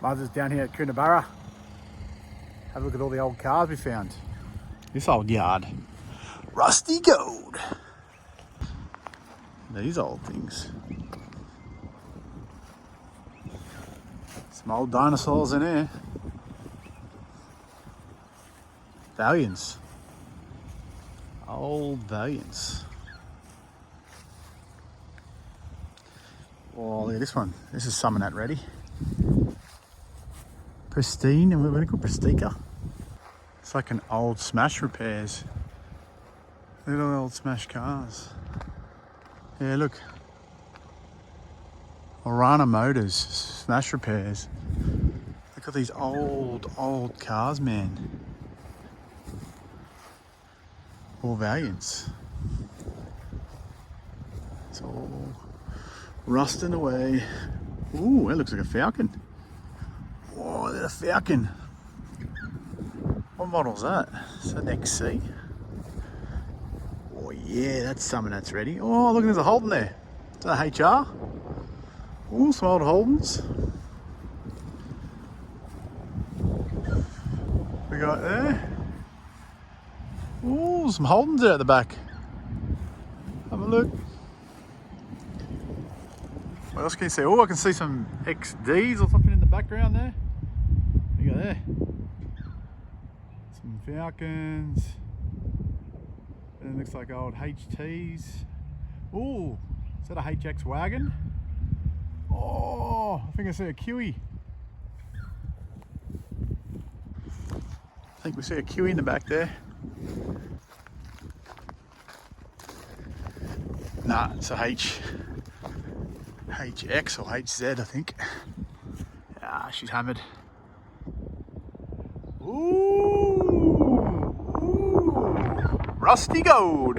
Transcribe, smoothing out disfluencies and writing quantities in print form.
Muzza's down here at Coonabarabran. Have a look at all the old cars we found. This old yard. Rusty gold. These old things. Some old dinosaurs in here. Valiants. Old Valiants. Oh, look at this one. This is something that ready. Pristine, and we're called Pristica. It's like an old Smash repairs. Little old Smash cars. Yeah, look. Orana Motors, Smash repairs. Look at these old cars, man. All Valiants. It's all rusting away. Ooh, that looks like a Falcon. Oh, there's a Falcon. What model's that? Is that an XC? Oh yeah, that's something that's ready. Oh, look, there's a Holden there. Is that a HR? Oh, some old Holdens. We got there. Oh, some Holdens there at the back. Have a look. What else can you see? Oh, I can see some XDs or something in the background there. What you got there? Some Falcons. And it looks like old HTs. Oh, is that a HX wagon? Oh, I think I see a Kiwi. I think we see a Kiwi in the back there. Nah, it's a HX or HZ, I think. Ah, she's hammered. Ooh, rusty gold.